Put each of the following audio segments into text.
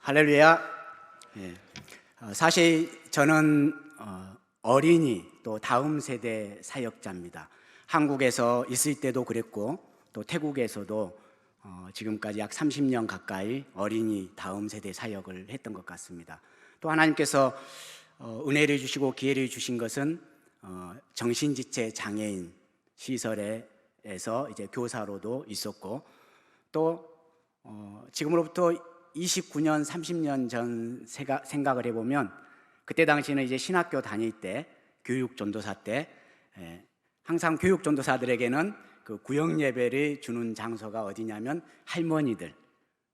할렐루야. 예. 사실 저는 어린이 또 다음 세대 사역자입니다. 한국에서 있을 때도 그랬고 또 태국에서도 지금까지 약 30년 가까이 어린이 다음 세대 사역을 했던 것 같습니다. 또 하나님께서 은혜를 주시고 기회를 주신 것은 정신지체 장애인 시설에서 이제 교사로도 있었고 또 지금으로부터 29년, 30년 전 생각을 해보면 그때 당시는 이제 신학교 다닐 때 교육 전도사 때 항상 교육 전도사들에게는 그 구역 예배를 주는 장소가 어디냐면 할머니들,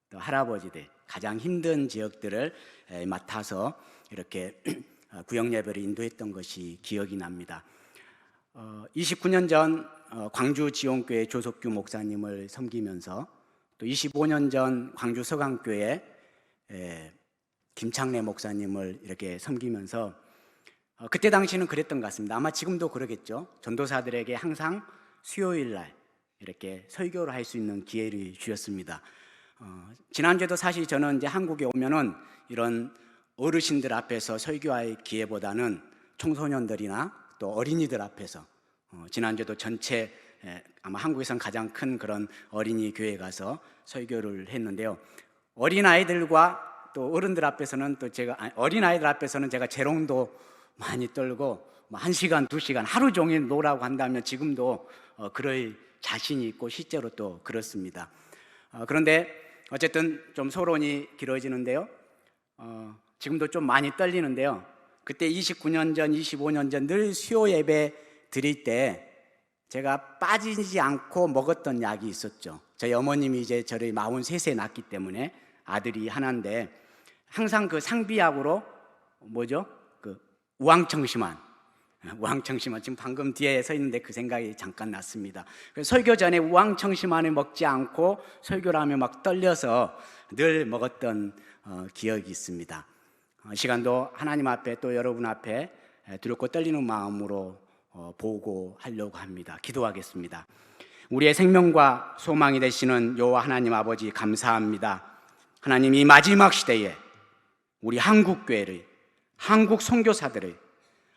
또 할아버지들 가장 힘든 지역들을 맡아서 이렇게 구역 예배를 인도했던 것이 기억이 납니다. 29년 전 광주 지원교회 조석규 목사님을 섬기면서 또 25년 전 광주 서강교회 김창래 목사님을 이렇게 섬기면서 그때 당시는 그랬던 것 같습니다. 아마 지금도 그러겠죠. 전도사들에게 항상 수요일 날 이렇게 설교를 할 수 있는 기회를 주셨습니다. 지난주에도 사실 저는 이제 한국에 오면은 이런 어르신들 앞에서 설교할 기회보다는 청소년들이나 또 어린이들 앞에서 지난주에도 전체 아마 한국에선 가장 큰 그런 어린이 교회에 가서 설교를 했는데요. 어린아이들과 또 어른들 앞에서는 또 어린아이들 앞에서는 제가 재롱도 많이 떨고 1시간, 2시간 하루 종일 노라고 한다면 지금도 그럴 자신이 있고 실제로 또 그렇습니다. 그런데 어쨌든 좀 소론이 길어지는데요. 지금도 좀 많이 떨리는데요. 그때 29년 전, 25년 전 늘 수요 예배 드릴 때 제가 빠지지 않고 먹었던 약이 있었죠. 저희 어머님이 이제 저를 43세 낳기 때문에 아들이 하나인데 항상 그 상비약으로 뭐죠? 그 우황청심환 지금 방금 뒤에 서 있는데 그 생각이 잠깐 났습니다. 설교 전에 우황청심환을 먹지 않고 설교를 하며 막 떨려서 늘 먹었던 기억이 있습니다. 시간도 하나님 앞에 또 여러분 앞에 두렵고 떨리는 마음으로 보고하려고 합니다. 기도하겠습니다. 우리의 생명과 소망이 되시는 여호와 하나님 아버지 감사합니다. 하나님, 이 마지막 시대에 우리 한국교회를, 한국 선교사들을,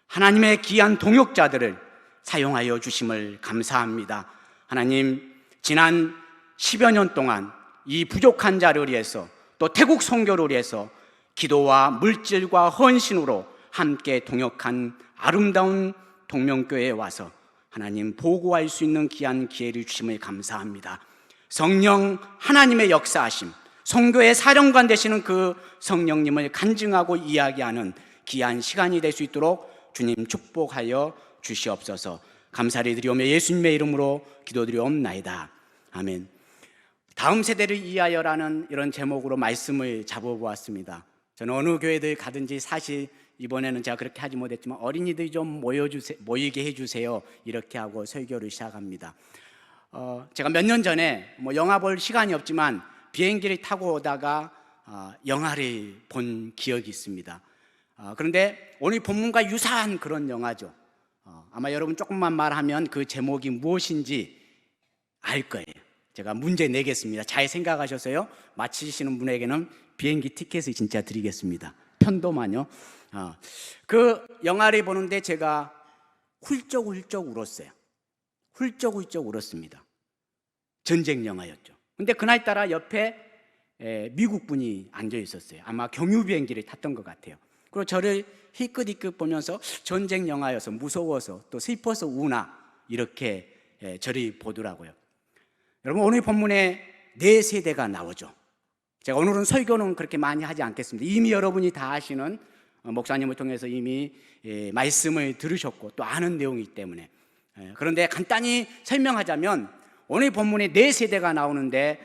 하나님의 귀한 동역자들을 사용하여 주심을 감사합니다. 하나님, 지난 10여 년 동안 이 부족한 자를 위해서 또 태국 선교를 위해서 기도와 물질과 헌신으로 함께 동역한 아름다운 동명교회에 와서 하나님 보고할 수 있는 귀한 기회를 주심을 감사합니다. 성령 하나님의 역사하심, 선교의 사령관 되시는 그 성령님을 간증하고 이야기하는 귀한 시간이 될 수 있도록 주님 축복하여 주시옵소서. 감사를 드리오며 예수님의 이름으로 기도드리옵나이다. 아멘. 다음 세대를 위하여라는 이런 제목으로 말씀을 잡아보았습니다. 저는 어느 교회들 가든지 사실 이번에는 제가 그렇게 하지 못했지만 어린이들이 좀 모이게 해주세요 이렇게 하고 설교를 시작합니다. 제가 몇 년 전에 영화 볼 시간이 없지만 비행기를 타고 오다가 영화를 본 기억이 있습니다. 그런데 오늘 본문과 유사한 그런 영화죠. 아마 여러분 조금만 말하면 그 제목이 무엇인지 알 거예요. 제가 문제 내겠습니다. 잘 생각하셔서요, 맞히시는 분에게는 비행기 티켓을 진짜 드리겠습니다. 편도만요. 그 영화를 보는데 제가 훌쩍훌쩍 울었어요. 훌쩍훌쩍 울었습니다. 전쟁 영화였죠. 근데 그날따라 옆에 미국 분이 앉아 있었어요. 아마 경유 비행기를 탔던 것 같아요. 그리고 저를 희끗희끗 보면서 전쟁 영화여서 무서워서 또 슬퍼서 우나 이렇게 저를 보더라고요. 여러분, 오늘 본문에 4세대가 나오죠. 제가 오늘은 설교는 그렇게 많이 하지 않겠습니다. 이미 여러분이 다 아시는, 목사님을 통해서 이미 말씀을 들으셨고 또 아는 내용이기 때문에, 그런데 간단히 설명하자면 오늘 본문에 4세대가 나오는데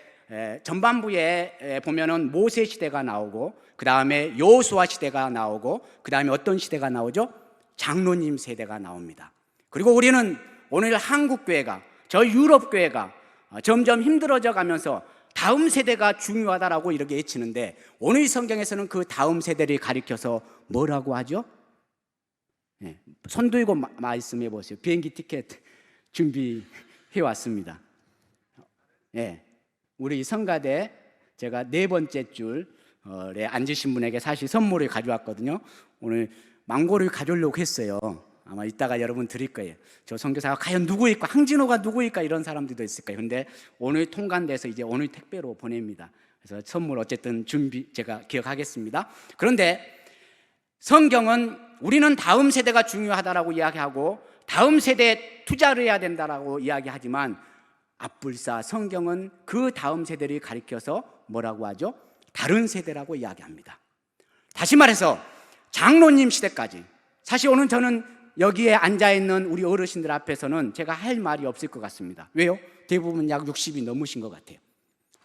전반부에 보면은 모세 시대가 나오고 그 다음에 여호수아 시대가 나오고 그 다음에 어떤 시대가 나오죠? 장로님 세대가 나옵니다. 그리고 우리는 오늘 한국교회가, 저 유럽교회가 점점 힘들어져 가면서 다음 세대가 중요하다라고 이렇게 외치는데 오늘 성경에서는 그 다음 세대를 가리켜서 뭐라고 하죠? 손 들고 말씀해 보세요. 비행기 티켓 준비해 왔습니다. 우리 성가대 제가 4번째 줄 앉으신 분에게 사실 선물을 가져왔거든요. 오늘 망고를 가져오려고 했어요. 아마 이따가 여러분 드릴 거예요. 저 선교사가 과연 누구일까? 항진호가 누구일까? 이런 사람들도 있을 거예요. 근데 오늘 통관돼서 이제 오늘 택배로 보냅니다. 그래서 선물 어쨌든 제가 기억하겠습니다. 그런데 성경은 우리는 다음 세대가 중요하다라고 이야기하고 다음 세대에 투자를 해야 된다라고 이야기하지만 앞불사 성경은 그 다음 세대를 가리켜서 뭐라고 하죠? 다른 세대라고 이야기합니다. 다시 말해서 장로님 시대까지, 사실 오늘 저는 여기에 앉아있는 우리 어르신들 앞에서는 제가 할 말이 없을 것 같습니다. 왜요? 대부분 약 60이 넘으신 것 같아요.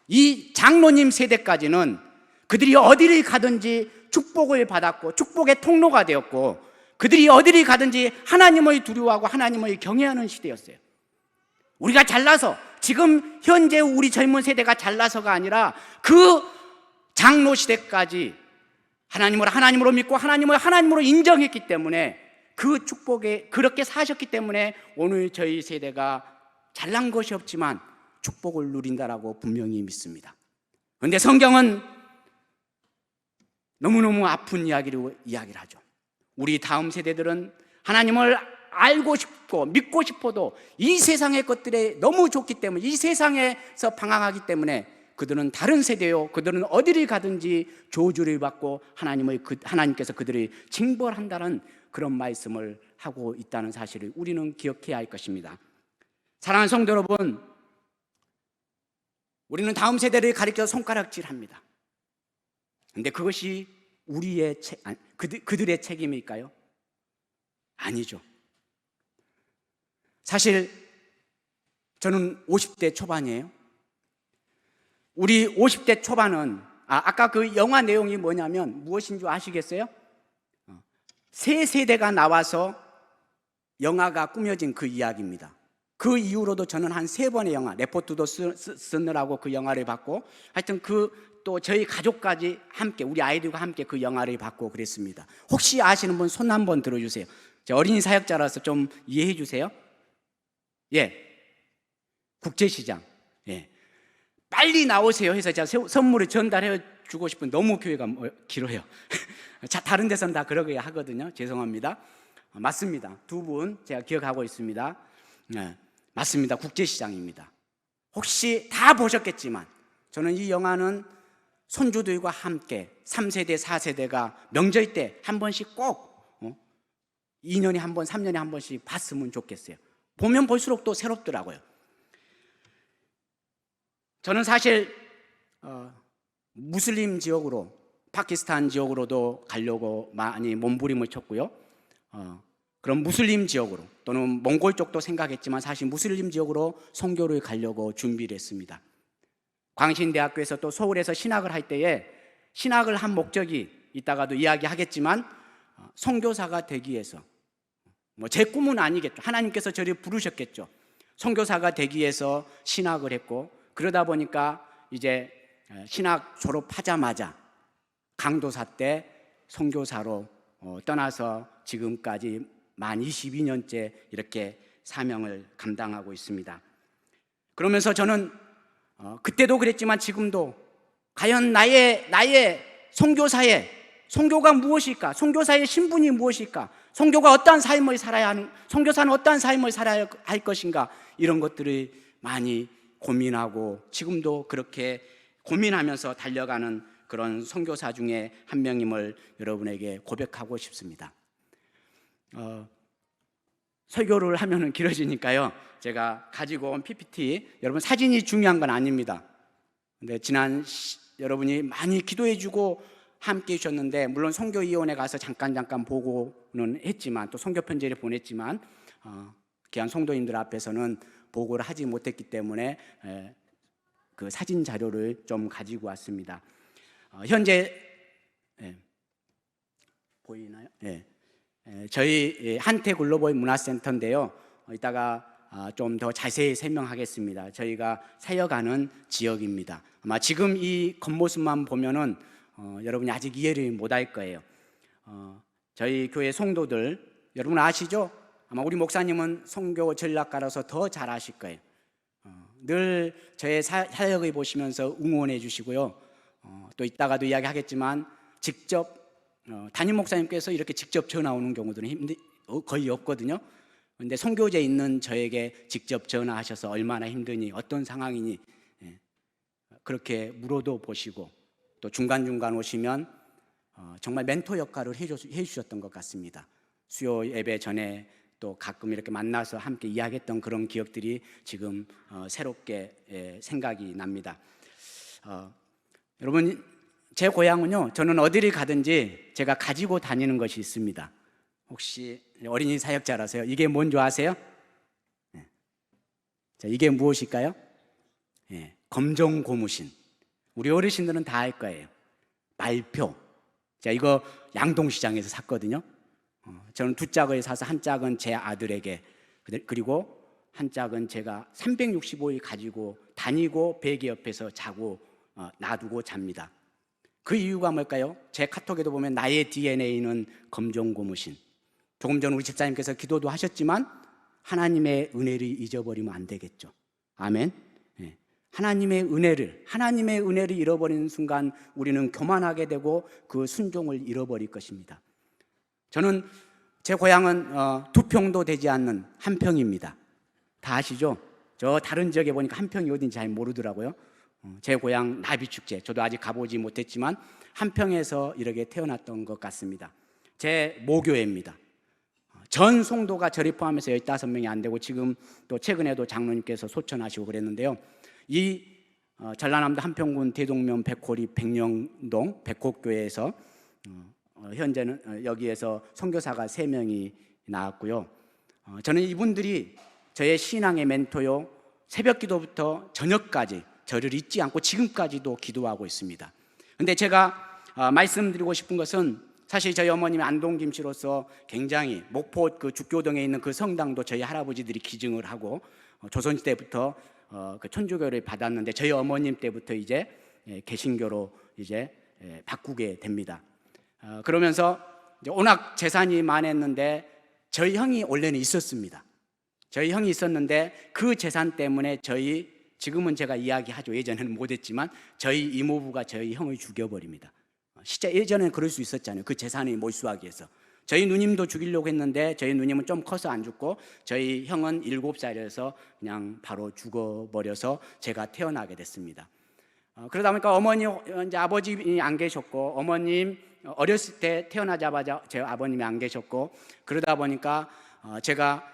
이 장로님 세대까지는 그들이 어디를 가든지 축복을 받았고 축복의 통로가 되었고 그들이 어디를 가든지 하나님을 두려워하고 하나님을 경외하는 시대였어요. 우리가 잘나서, 지금 현재 우리 젊은 세대가 잘나서가 아니라 그 장로 시대까지 하나님으로 믿고 하나님으로 인정했기 때문에 그 축복에 그렇게 사셨기 때문에 오늘 저희 세대가 잘난 것이 없지만 축복을 누린다라고 분명히 믿습니다. 그런데 성경은 너무너무 아픈 이야기를 하죠. 우리 다음 세대들은 하나님을 알고 싶고 믿고 싶어도 이 세상의 것들에 너무 좋기 때문에, 이 세상에서 방황하기 때문에 그들은 다른 세대요, 그들은 어디를 가든지 저주를 받고 하나님께서 그들을 징벌한다는 그런 말씀을 하고 있다는 사실을 우리는 기억해야 할 것입니다. 사랑하는 성도 여러분, 우리는 다음 세대를 가리켜 손가락질합니다. 그런데 그것이 그들의 책임일까요? 아니죠. 사실 저는 50대 초반이에요. 우리 50대 초반은 아까 그 영화 내용이 뭐냐면 무엇인 줄 아시겠어요? 세 세대가 나와서 영화가 꾸며진 그 이야기입니다. 그 이후로도 저는 한 3번의 영화, 레포트도 쓰느라고 그 영화를 봤고, 하여튼 또 저희 가족까지 함께, 우리 아이들과 함께 그 영화를 봤고 그랬습니다. 혹시 아시는 분 손 한번 들어주세요. 어린이 사역자라서 좀 이해해 주세요. 예, 국제시장. 예, 빨리 나오세요 해서 제가 선물을 전달해 주고 싶은, 너무 교회가 길어요. 자, 다른 데서는 다 그러게 하거든요. 죄송합니다. 맞습니다. 2분 제가 기억하고 있습니다. 네, 맞습니다. 국제시장입니다. 혹시 다 보셨겠지만 저는 이 영화는 손주들과 함께 3세대, 4세대가 명절 때 한 번씩 꼭 2년에 한 번, 3년에 한 번씩 봤으면 좋겠어요. 보면 볼수록 또 새롭더라고요. 저는 사실 무슬림 지역으로, 파키스탄 지역으로도 가려고 많이 몸부림을 쳤고요. 그럼 무슬림 지역으로 또는 몽골 쪽도 생각했지만 사실 무슬림 지역으로 선교를 가려고 준비를 했습니다. 광신대학교에서 또 서울에서 신학을 할 때에 신학을 한 목적이 이따가도 이야기하겠지만 선교사가 되기 위해서, 제 꿈은 아니겠죠. 하나님께서 저를 부르셨겠죠. 선교사가 되기 위해서 신학을 했고, 그러다 보니까 이제 신학 졸업하자마자 강도사 때 선교사로 떠나서 지금까지 만 22년째 이렇게 사명을 감당하고 있습니다. 그러면서 저는 그때도 그랬지만 지금도 과연 나의 선교가 무엇일까? 선교사의 신분이 무엇일까? 선교가 어떠한 삶을 살아야 하는, 선교사는 어떠한 삶을 살아야 할 것인가? 이런 것들을 많이 고민하고 지금도 그렇게 고민하면서 달려가는 그런 선교사 중에 한 명임을 여러분에게 고백하고 싶습니다. 설교를 하면은 길어지니까요, 제가 가지고 온 PPT, 여러분 사진이 중요한 건 아닙니다. 근데 여러분이 많이 기도해주고 함께 해주셨는데, 물론 선교위원회 가서 잠깐 보고는 했지만, 또 선교 편지를 보냈지만 귀한 성도님들 앞에서는 보고를 하지 못했기 때문에 그 사진 자료를 좀 가지고 왔습니다. 현재 보이나요? 네. 저희 한태 글로벌 문화센터인데요. 이따가 좀 더 자세히 설명하겠습니다. 저희가 사역하는 지역입니다. 아마 지금 이 겉모습만 보면은 여러분이 아직 이해를 못할 거예요. 저희 교회 성도들 여러분 아시죠? 아마 우리 목사님은 선교 전략가라서 더 잘 아실 거예요. 늘 저의 사역을 보시면서 응원해 주시고요. 또 이따가도 이야기하겠지만 직접 담임 목사님께서 이렇게 직접 전화 오는 경우들은 거의 없거든요. 그런데 선교제에 있는 저에게 직접 전화하셔서 얼마나 힘드니, 어떤 상황이니 그렇게 물어도 보시고, 또 중간중간 오시면 정말 멘토 역할을 해주셨던 것 같습니다. 수요 예배 전에 또 가끔 이렇게 만나서 함께 이야기했던 그런 기억들이 지금 새롭게 생각이 납니다. 여러분, 제 고향은요, 저는 어디를 가든지 제가 가지고 다니는 것이 있습니다. 혹시 어린이 사역자라서요, 이게 뭔지 아세요? 자, 이게 무엇일까요? 검정 고무신. 우리 어르신들은 다 알 거예요. 말표. 자, 이거 양동시장에서 샀거든요. 저는 2짝을 사서 한 짝은 제 아들에게, 그리고 한 짝은 제가 365일 가지고 다니고 베개 옆에서 자고 놔두고 잡니다. 그 이유가 뭘까요? 제 카톡에도 보면 나의 DNA는 검정 고무신. 조금 전 우리 집사님께서 기도도 하셨지만 하나님의 은혜를 잊어버리면 안 되겠죠. 아멘. 하나님의 은혜를 잃어버리는 순간 우리는 교만하게 되고 그 순종을 잃어버릴 것입니다. 저는 제 고향은 2평도 되지 않는 한평입니다. 다 아시죠? 저 다른 지역에 보니까 한평이 어딘지 잘 모르더라고요. 제 고향 나비축제, 저도 아직 가보지 못했지만 한평에서 이렇게 태어났던 것 같습니다. 제 모교회입니다. 전 송도가 저를 포함해서 15명이 안 되고, 지금 또 최근에도 장로님께서 소천하시고 그랬는데요. 이 전라남도 한평군 대동면 백호리 백령동 백호교회에서 현재는 여기에서 선교사가 3명이 나왔고요. 저는 이분들이 저의 신앙의 멘토요, 새벽 기도부터 저녁까지 저를 잊지 않고 지금까지도 기도하고 있습니다. 그런데 제가 말씀드리고 싶은 것은, 사실 저희 어머님이 안동 김씨로서 굉장히 목포 그 죽교동에 있는 그 성당도 저희 할아버지들이 기증을 하고 조선시대부터 그 천주교를 받았는데, 저희 어머님 때부터 이제 개신교로 이제 바꾸게 됩니다. 그러면서 이제 워낙 재산이 많았는데 저희 형이 원래는 있었습니다. 저희 형이 있었는데 그 재산 때문에 지금은 제가 이야기하죠. 예전에는 못했지만 저희 이모부가 저희 형을 죽여버립니다. 진짜 예전에는 그럴 수 있었잖아요. 그 재산을 몰수하기 위해서. 저희 누님도 죽이려고 했는데 저희 누님은 좀 커서 안 죽고, 저희 형은 7살이어서 그냥 바로 죽어버려서 제가 태어나게 됐습니다. 그러다 보니까 이제 아버님이 안 계셨고, 어머님 어렸을 때 태어나자마자 제 아버님이 안 계셨고, 그러다 보니까 제가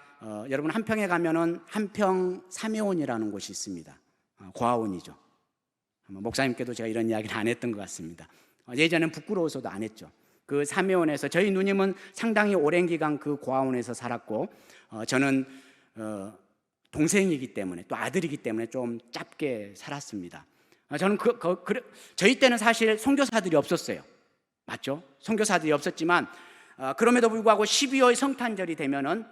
여러분 한평에 가면은 한평 삼해원이라는 곳이 있습니다. 고아원이죠. 목사님께도 제가 이런 이야기를 안 했던 것 같습니다. 예전엔 부끄러워서도 안 했죠. 그 삼해원에서 저희 누님은 상당히 오랜 기간 그 고아원에서 살았고, 저는 동생이기 때문에 또 아들이기 때문에 좀 짧게 살았습니다. 저는 저희 때는 사실 선교사들이 없었어요. 맞죠? 선교사들이 없었지만 그럼에도 불구하고 12월 성탄절이 되면은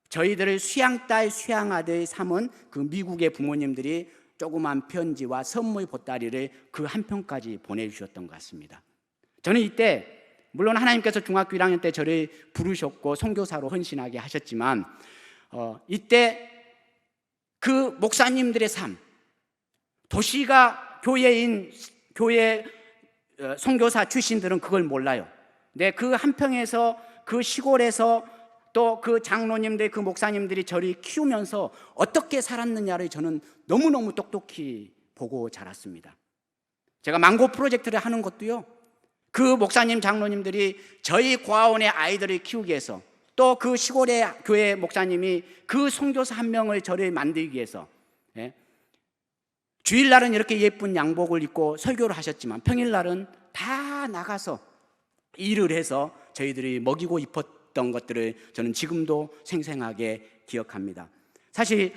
저희들을 수양딸 수양아들 삼은 그 미국의 부모님들이 조그만 편지와 선물 보따리를 그 한평까지 보내주셨던 것 같습니다. 저는 이때 물론 하나님께서 중학교 1학년 때 저를 부르셨고 선교사로 헌신하게 하셨지만, 이때 그 목사님들의 삶, 도시가 교회 선교사 출신들은 그걸 몰라요. 근데 그 한평에서, 그 시골에서 또 그 장로님들, 그 목사님들이 저를 키우면서 어떻게 살았느냐를 저는 너무너무 똑똑히 보고 자랐습니다. 제가 망고 프로젝트를 하는 것도요, 그 목사님, 장로님들이 저희 고아원의 아이들을 키우기 위해서, 또 그 시골의 교회 목사님이 그 선교사 한 명을 저를 만들기 위해서, 주일날은 이렇게 예쁜 양복을 입고 설교를 하셨지만 평일날은 다 나가서 일을 해서 저희들이 먹이고 입었던 것들을 저는 지금도 생생하게 기억합니다. 사실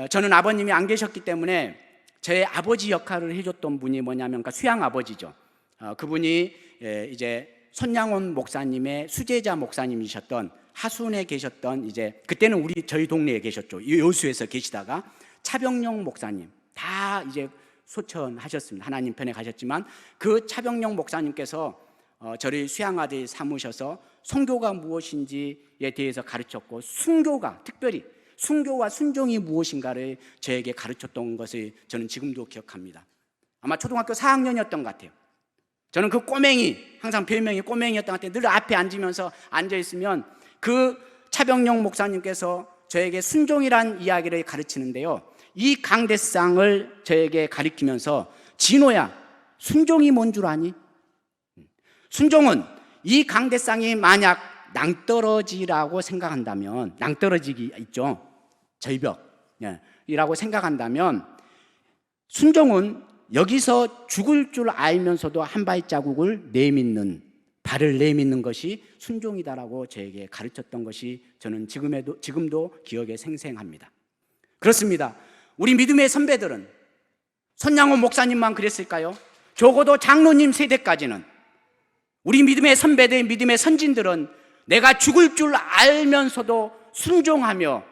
저는 아버님이 안 계셨기 때문에 제 아버지 역할을 해줬던 분이 뭐냐면 수양 아버지죠. 그분이 이제 손양원 목사님의 수제자 목사님이셨던, 하순에 계셨던, 이제 그때는 저희 동네에 계셨죠. 여수에서 계시다가 차병용 목사님, 다 이제 소천하셨습니다. 하나님 편에 가셨지만 그 차병용 목사님께서 저를 수양아들 삼으셔서 선교가 무엇인지에 대해서 가르쳤고, 특별히 순교와 순종이 무엇인가를 저에게 가르쳤던 것을 저는 지금도 기억합니다. 아마 초등학교 4학년이었던 것 같아요. 저는 그 꼬맹이, 항상 별명이 꼬맹이였던 것 같아요. 늘 앞에 앉으면서 앉아있으면 그 차병용 목사님께서 저에게 순종이란 이야기를 가르치는데요, 이 강대상을 저에게 가르치면서 진호야, 순종이 뭔 줄 아니? 순종은 이 강대상이 만약 낭떠러지라고 생각한다면, 낭떠러지기 있죠, 절벽이라고 생각한다면, 순종은 여기서 죽을 줄 알면서도 한 발자국을 내딛는, 발을 내딛는 것이 순종이다라고 저에게 가르쳤던 것이 저는 지금도 기억에 생생합니다. 그렇습니다. 우리 믿음의 선배들은 손양호 목사님만 그랬을까요? 적어도 장로님 세대까지는 우리 믿음의 선배들, 믿음의 선진들은 내가 죽을 줄 알면서도 순종하며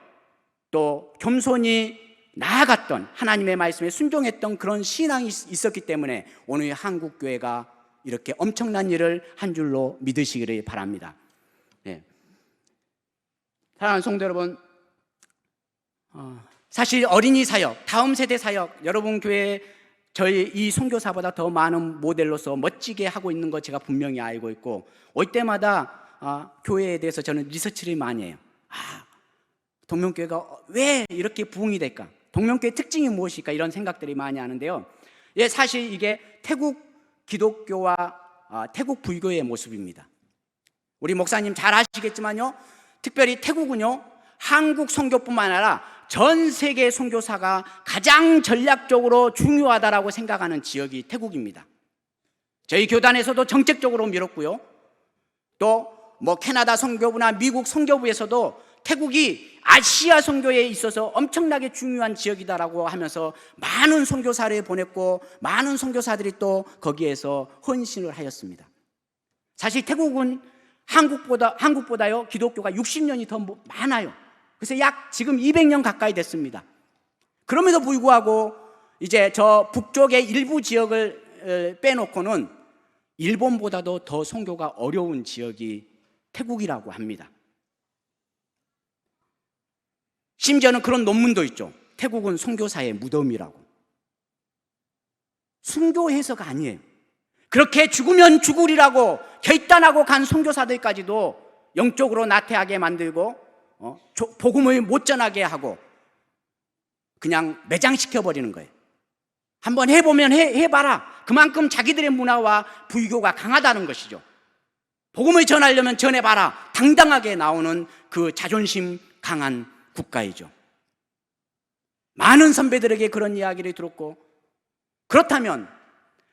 또 겸손히 나아갔던, 하나님의 말씀에 순종했던 그런 신앙이 있었기 때문에 오늘 한국교회가 이렇게 엄청난 일을 한 줄로 믿으시기를 바랍니다. 네. 사랑하는 성도 여러분, 사실 어린이 사역, 다음 세대 사역, 여러분 교회 저희 이 선교사보다 더 많은 모델로서 멋지게 하고 있는 거 제가 분명히 알고 있고, 올 때마다 교회에 대해서 저는 리서치를 많이 해요. 동명교회가 왜 이렇게 부흥이 될까? 동명교회 특징이 무엇일까? 이런 생각들이 많이 하는데요, 예, 사실 이게 태국 기독교와 태국 불교의 모습입니다. 우리 목사님 잘 아시겠지만요, 특별히 태국은요, 한국 선교뿐만 아니라 전 세계 선교사가 가장 전략적으로 중요하다라고 생각하는 지역이 태국입니다. 저희 교단에서도 정책적으로 밀었고요, 또 캐나다 선교부나 미국 선교부에서도 태국이 아시아 선교에 있어서 엄청나게 중요한 지역이다라고 하면서 많은 선교사를 보냈고, 많은 선교사들이 또 거기에서 헌신을 하였습니다. 사실 태국은 한국보다요 기독교가 60년이 더 많아요. 그래서 약 지금 200년 가까이 됐습니다. 그럼에도 불구하고 이제 저 북쪽의 일부 지역을 빼놓고는 일본보다도 더 선교가 어려운 지역이 태국이라고 합니다. 심지어는 그런 논문도 있죠. 태국은 선교사의 무덤이라고. 순교해서가 아니에요. 그렇게 죽으면 죽으리라고 결단하고 간 선교사들까지도 영적으로 나태하게 만들고 복음을 못 전하게 하고 그냥 매장시켜버리는 거예요. 한번 해보면 해봐라. 그만큼 자기들의 문화와 불교가 강하다는 것이죠. 복음을 전하려면 전해봐라. 당당하게 나오는 그 자존심 강한 국가이죠. 많은 선배들에게 그런 이야기를 들었고, 그렇다면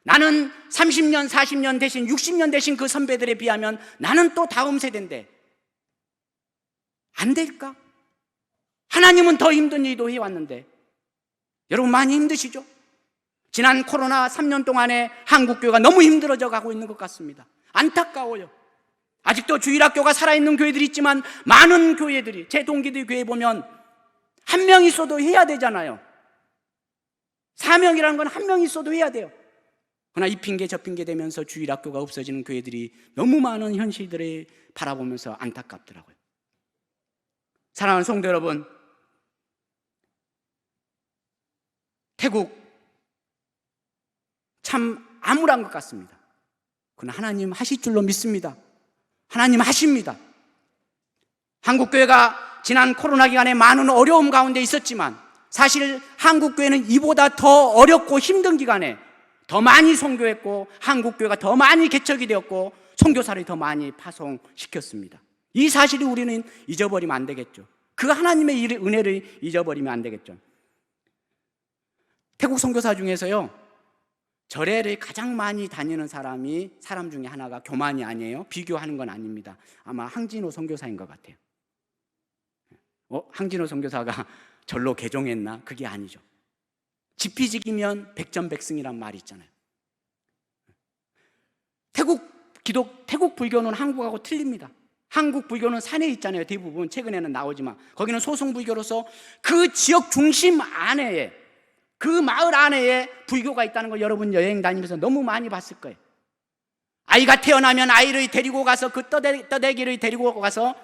나는 30년, 40년 대신 60년 대신 그 선배들에 비하면 나는 또 다음 세대인데 안 될까? 하나님은 더 힘든 일도 해왔는데. 여러분 많이 힘드시죠? 지난 코로나 3년 동안에 한국교회가 너무 힘들어져 가고 있는 것 같습니다. 안타까워요. 아직도 주일학교가 살아있는 교회들이 있지만 많은 교회들이, 제 동기들 교회 보면 한 명 있어도 해야 되잖아요. 사명이라는 건 한 명 있어도 해야 돼요. 그러나 이 핑계 저 핑계 대면서 주일학교가 없어지는 교회들이 너무 많은 현실들을 바라보면서 안타깝더라고요. 사랑하는 성도 여러분, 태국 참 암울한 것 같습니다. 그러나 하나님 하실 줄로 믿습니다. 하나님 하십니다. 한국교회가 지난 코로나 기간에 많은 어려움 가운데 있었지만 사실 한국교회는 이보다 더 어렵고 힘든 기간에 더 많이 선교했고, 한국교회가 더 많이 개척이 되었고, 선교사를 더 많이 파송시켰습니다. 이 사실을 우리는 잊어버리면 안 되겠죠. 그 하나님의 은혜를 잊어버리면 안 되겠죠. 태국 선교사 중에서요, 절에를 가장 많이 다니는 사람 중에 하나가 교만이 아니에요. 비교하는 건 아닙니다. 아마 항진호 선교사인 것 같아요. 항진호 선교사가 절로 개종했나? 그게 아니죠. 지피지기면 백전백승이란 말이 있잖아요. 태국 불교는 한국하고 틀립니다. 한국 불교는 산에 있잖아요. 대부분 최근에는 나오지만 거기는 소승 불교로서 그 지역 중심 안에, 그 마을 안에 불교가 있다는 걸 여러분 여행 다니면서 너무 많이 봤을 거예요. 아이가 태어나면 아이를 데리고 가서 그 떠대기를 데리고 가서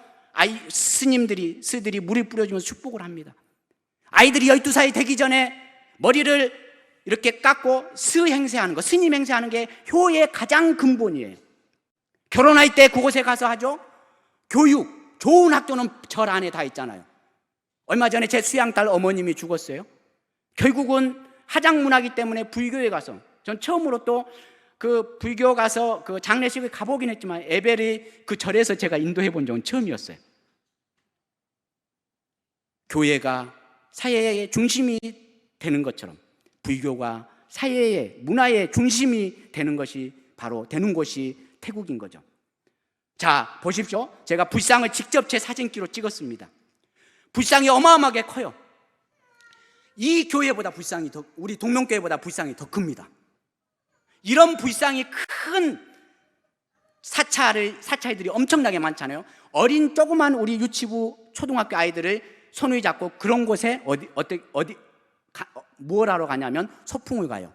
스들이 물을 뿌려주면서 축복을 합니다. 아이들이 12살이 되기 전에 머리를 이렇게 깎고 스행세하는 거, 스님 행세하는 게 효의 가장 근본이에요. 결혼할 때 그곳에 가서 하죠. 교육, 좋은 학교는 절 안에 다 있잖아요. 얼마 전에 제 수양딸 어머님이 죽었어요. 결국은 하장문화기 때문에 불교에 가서, 전 처음으로 또 그 불교 가서 그 장례식을 가보긴 했지만 에베리 그 절에서 제가 인도해 본 적은 처음이었어요. 교회가 사회의 중심이 되는 것처럼 불교가 사회의 문화의 중심이 되는 것이 바로 되는 곳이 태국인 거죠. 자, 보십시오. 제가 불상을 직접 제 사진기로 찍었습니다. 불상이 어마어마하게 커요. 이 교회보다 불상이 더, 우리 동명교회보다 불상이 더 큽니다. 이런 불상이 큰 사찰들이 엄청나게 많잖아요. 어린 조그만 우리 유치부 초등학교 아이들을 손을 잡고 그런 곳에 뭘 하러 가냐면 소풍을 가요.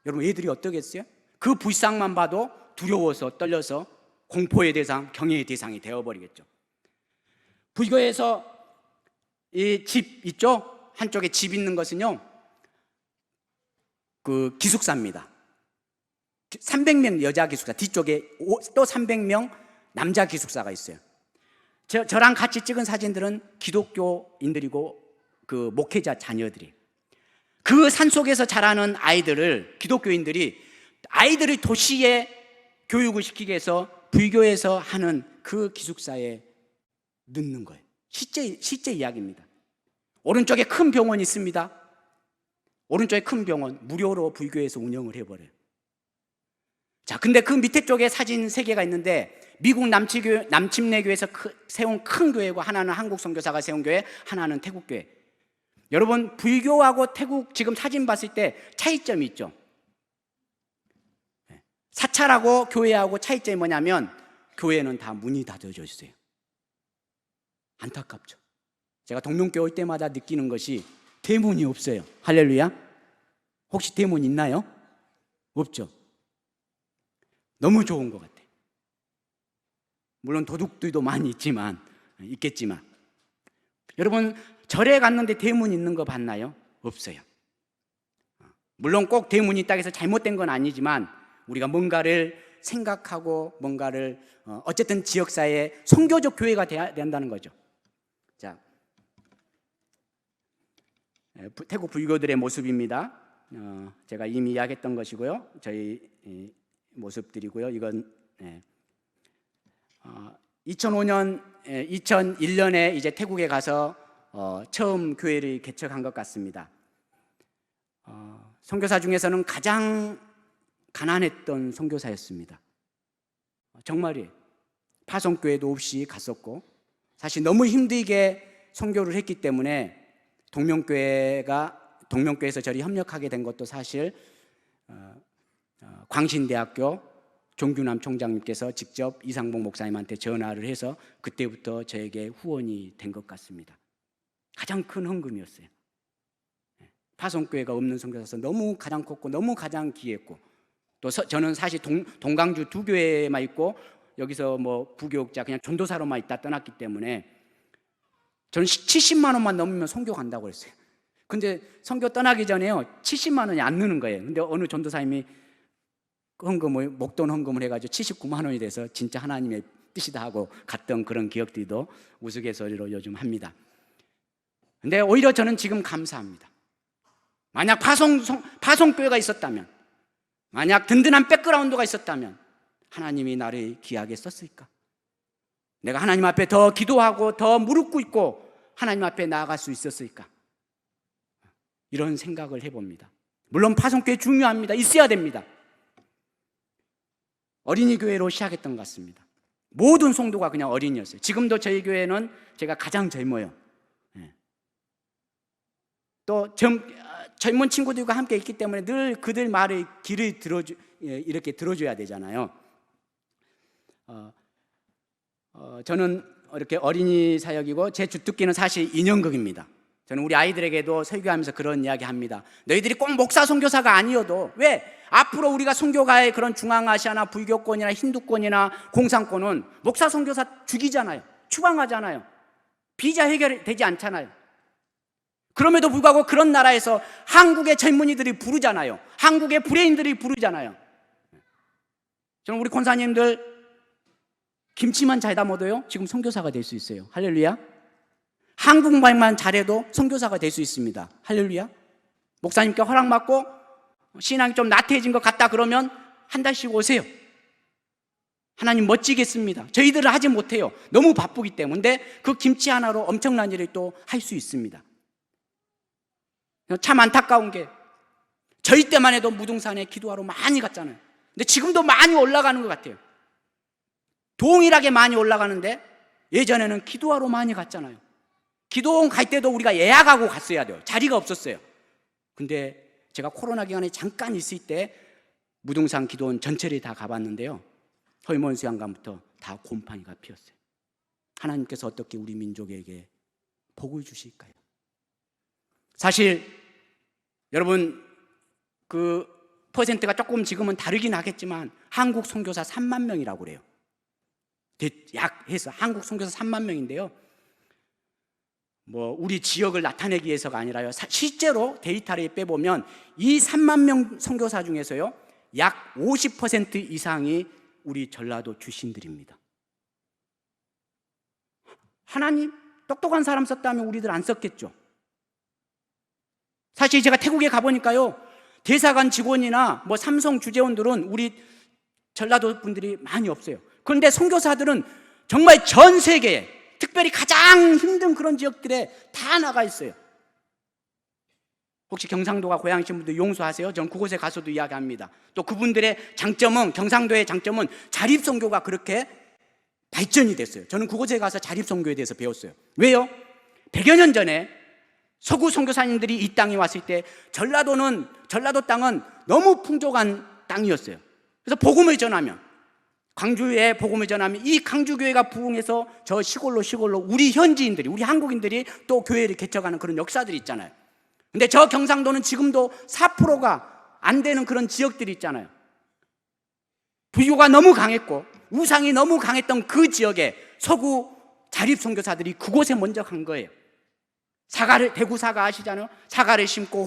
여러분, 애들이 어떠겠어요? 그 불상만 봐도 두려워서 떨려서 공포의 대상, 경외의 대상이 되어버리겠죠. 불교에서 이 집 있죠? 한쪽에 집 있는 것은요, 그 기숙사입니다. 300명 여자 기숙사, 뒤쪽에 또 300명 남자 기숙사가 있어요. 저랑 같이 찍은 사진들은 기독교인들이고 그 목회자 자녀들이, 그 산속에서 자라는 아이들을 기독교인들이 아이들을 도시에 교육을 시키기 위해서 불교에서 하는 그 기숙사에 넣는 거예요. 실제 이야기입니다. 오른쪽에 큰 병원이 있습니다. 오른쪽에 큰 병원 무료로 불교에서 운영을 해버려요. 자, 근데 그 밑에 쪽에 사진 3개가 있는데 미국 남침내교에서 세운 큰 교회고, 하나는 한국 선교사가 세운 교회, 하나는 태국 교회. 여러분, 불교하고 태국 지금 사진 봤을 때 차이점이 있죠. 사찰하고 교회하고 차이점이 뭐냐면, 교회는 다 문이 닫혀져 있어요. 안타깝죠. 제가 동명교회 올 때마다 느끼는 것이 대문이 없어요. 할렐루야. 혹시 대문 있나요? 없죠. 너무 좋은 것 같아요. 물론 도둑들도 많이 있겠지만 여러분, 절에 갔는데 대문 있는 거 봤나요? 없어요. 물론 꼭 대문이 있다고 해서 잘못된 건 아니지만 우리가 뭔가를 생각하고 뭔가를 어쨌든 지역사회에 선교적 교회가 돼야 된다는 거죠. 자, 태국 불교들의 모습입니다. 제가 이미 이야기했던 것이고요. 저희 모습들이고요. 이건 2005년, 2001년에 이제 태국에 가서 처음 교회를 개척한 것 같습니다. 선교사 중에서는 가장 가난했던 선교사였습니다. 정말이에요. 파송교회도 없이 갔었고, 사실 너무 힘들게 선교를 했기 때문에 동명교회에서 저리 협력하게 된 것도 사실 광신대학교 종규남 총장님께서 직접 이상복 목사님한테 전화를 해서 그때부터 저에게 후원이 된 것 같습니다. 가장 큰 헌금이었어요. 파송교회가 없는 선교사로서 너무 가장 컸고 너무 가장 귀했고, 또 저는 사실 동강주 2교회만 있고 여기서 뭐 부교육자 그냥 전도사로만 있다 떠났기 때문에 저는 70만 원만 넘으면 선교 간다고 했어요. 근데 선교 떠나기 전에요, 70만 원이 안 느는 거예요. 근데 어느 전도사님이 목돈 헌금을 해가지고 79만 원이 돼서 진짜 하나님의 뜻이다 하고 갔던 그런 기억들도 우스갯소리로 요즘 합니다. 근데 오히려 저는 지금 감사합니다. 만약 파송교회가 있었다면, 만약 든든한 백그라운드가 있었다면 하나님이 나를 귀하게 썼을까? 내가 하나님 앞에 더 기도하고 더 무릎 꿇고 하나님 앞에 나아갈 수 있었을까? 이런 생각을 해봅니다. 물론 파송교회 중요합니다. 있어야 됩니다. 어린이 교회로 시작했던 것 같습니다. 모든 성도가 그냥 어린이였어요. 지금도 저희 교회는 제가 가장 젊어요. 또 젊은 친구들과 함께 있기 때문에 늘 그들 말의 귀를 이렇게 들어줘야 되잖아요. 저는 이렇게 어린이 사역이고 제 주특기는 사실 인형극입니다. 저는 우리 아이들에게도 설교하면서 그런 이야기 합니다. 너희들이 꼭 목사 선교사가 아니어도, 왜? 앞으로 우리가 선교가의 그런 중앙아시아나 불교권이나 힌두권이나 공산권은 목사 선교사 죽이잖아요. 추방하잖아요. 비자 해결되지 않잖아요. 그럼에도 불구하고 그런 나라에서 한국의 젊은이들이 부르잖아요. 한국의 브레인들이 부르잖아요. 저는 우리 권사님들 김치만 잘 담아도요, 지금 선교사가 될 수 있어요. 할렐루야. 한국말만 잘해도 선교사가 될 수 있습니다. 할렐루야. 목사님께 허락받고 신앙이 좀 나태해진 것 같다 그러면 한 달씩 오세요. 하나님 멋지겠습니다. 저희들은 하지 못해요. 너무 바쁘기 때문에. 근데 그 김치 하나로 엄청난 일을 또 할 수 있습니다. 참 안타까운 게 저희 때만 해도 무등산에 기도하러 많이 갔잖아요. 근데 지금도 많이 올라가는 것 같아요. 동일하게 많이 올라가는데 예전에는 기도하러 많이 갔잖아요. 기도원 갈 때도 우리가 예약하고 갔어야 돼요. 자리가 없었어요. 근데 제가 코로나 기간에 잠깐 있을 때 무등산 기도원 전체를 다 가봤는데요, 허이몬수양관부터 다 곰팡이가 피었어요. 하나님께서 어떻게 우리 민족에게 복을 주실까요? 사실 여러분 그 퍼센트가 조금 지금은 다르긴 하겠지만 한국 선교사 3만 명이라고 그래요. 약 해서 한국 선교사 3만 명인데요, 뭐 우리 지역을 나타내기 위해서가 아니라요, 실제로 데이터를 빼보면 이 3만 명 선교사 중에서요 약 50% 이상이 우리 전라도 출신들입니다. 하나님 똑똑한 사람 썼다면 우리들 안 썼겠죠. 사실 제가 태국에 가보니까요, 대사관 직원이나 뭐 삼성 주재원들은 우리 전라도 분들이 많이 없어요. 그런데 선교사들은 정말 전 세계에, 특별히 가장 힘든 그런 지역들에 다 나가 있어요. 혹시 경상도가 고향이신 분들 용서하세요. 전 그곳에 가서도 이야기합니다. 또 그분들의 장점은, 경상도의 장점은 자립선교가 그렇게 발전이 됐어요. 저는 그곳에 가서 자립선교에 대해서 배웠어요. 왜요? 100여 년 전에 서구 선교사님들이 이 땅에 왔을 때 전라도 땅은 너무 풍족한 땅이었어요. 그래서 복음을 전하면, 광주에 복음을 전하면 이 광주교회가 부흥해서 저 시골로 우리 현지인들이, 우리 한국인들이 또 교회를 개척하는 그런 역사들이 있잖아요. 근데 저 경상도는 지금도 4%가 안 되는 그런 지역들이 있잖아요. 불교가 너무 강했고 우상이 너무 강했던 그 지역에 서구 자립선교사들이 그곳에 먼저 간 거예요. 대구 사과 아시잖아요? 사과를 심고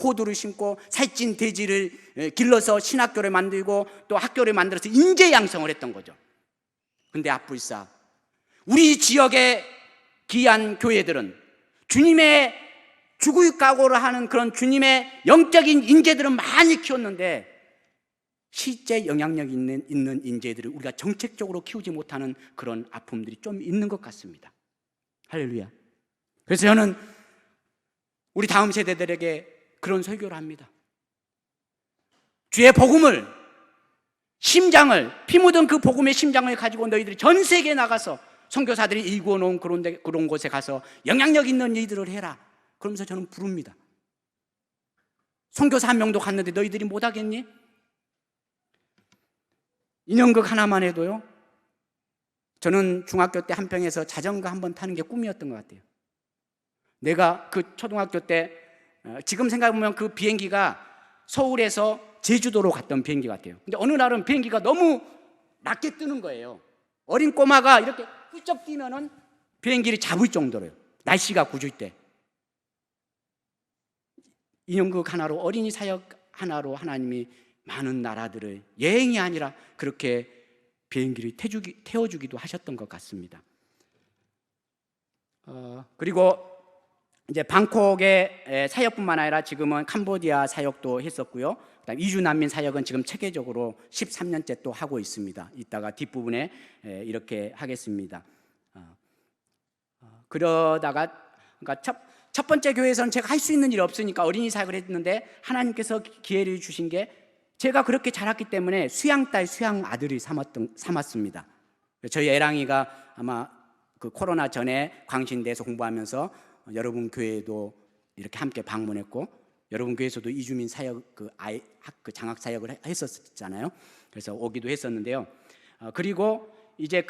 호두를 심고 살찐 돼지를 길러서 신학교를 만들고 또 학교를 만들어서 인재 양성을 했던 거죠. 근데 앞불사 우리 지역의 귀한 교회들은 주님의 죽을 각오를 하는 그런 주님의 영적인 인재들은 많이 키웠는데 실제 영향력 있는 인재들을 우리가 정책적으로 키우지 못하는 그런 아픔들이 좀 있는 것 같습니다. 할렐루야. 그래서 저는 우리 다음 세대들에게 그런 설교를 합니다. 주의 복음을, 심장을, 피 묻은 그 복음의 심장을 가지고 너희들이 전 세계에 나가서 선교사들이 일구어 놓은 그런 곳에 가서 영향력 있는 일들을 해라. 그러면서 저는 부릅니다. 선교사 한 명도 갔는데 너희들이 못하겠니? 인형극 하나만 해도요, 저는 중학교 때 한평에서 자전거 한번 타는 게 꿈이었던 것 같아요. 내가 그 초등학교 때, 지금 생각해보면 그 비행기가 서울에서 제주도로 갔던 비행기 같아요. 근데 어느 날은 비행기가 너무 낮게 뜨는 거예요. 어린 꼬마가 이렇게 훌쩍 뛰면은 비행기를 잡을 정도로요. 날씨가 궂을 때. 인형극 하나로, 어린이 사역 하나로 하나님이 많은 나라들을 여행이 아니라 그렇게 비행기를 태워주기도 하셨던 것 같습니다. 그리고 이제 방콕의 사역뿐만 아니라 지금은 캄보디아 사역도 했었고요. 그다음 이주 난민 사역은 지금 체계적으로 13년째 또 하고 있습니다. 이따가 뒷부분에 이렇게 하겠습니다. 그러다가 그러니까 첫 번째 교회에서는 제가 할 수 있는 일이 없으니까 어린이 사역을 했는데 하나님께서 기회를 주신 게 제가 그렇게 자랐기 때문에 수양딸, 수양아들을 삼았습니다. 저희 애랑이가 아마 그 코로나 전에 광신대에서 공부하면서 여러분 교회도 이렇게 함께 방문했고 여러분 교회에서도 이주민 사역 그 장학 사역을 했었잖아요. 그래서 오기도 했었는데요. 그리고 이제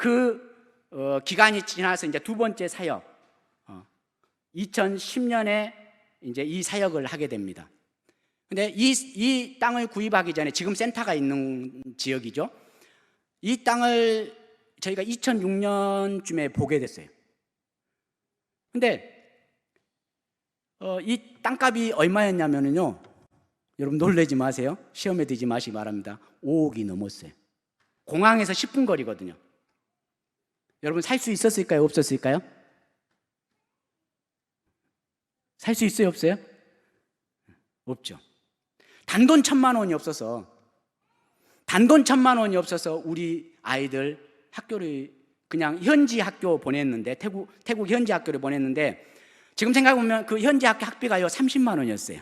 기간이 지나서 이제 두 번째 사역 2010년에 이제 이 사역을 하게 됩니다. 근데 이 땅을 구입하기 전에 지금 센터가 있는 지역이죠. 이 땅을 저희가 2006년쯤에 보게 됐어요. 근데 이 땅값이 얼마였냐면요, 여러분 놀라지 마세요. 시험에 들지 마시기 바랍니다. 5억이 넘었어요. 공항에서 10분 거리거든요. 여러분 살 수 있었을까요? 없었을까요? 살 수 있어요? 없어요? 없죠. 단돈 1,000만 원이 없어서, 단돈 1,000만 원이 없어서 우리 아이들 학교를 그냥 현지 학교 보냈는데, 태국 현지 학교를 보냈는데, 지금 생각해보면 그 현지 학교 학비가요 30만 원이었어요.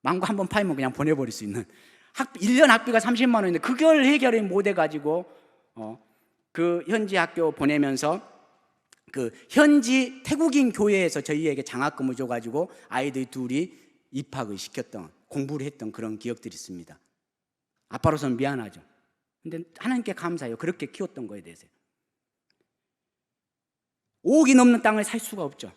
망고 한 번 팔면 그냥 보내버릴 수 있는 1년 학비가 30만 원인데 그걸 해결을 못 해가지고 그 현지 학교 보내면서 그 현지 태국인 교회에서 저희에게 장학금을 줘가지고 아이들 둘이 입학을 시켰던, 공부를 했던 그런 기억들이 있습니다. 아빠로서는 미안하죠. 근데 하나님께 감사해요. 그렇게 키웠던 거에 대해서. 5억이 넘는 땅을 살 수가 없죠.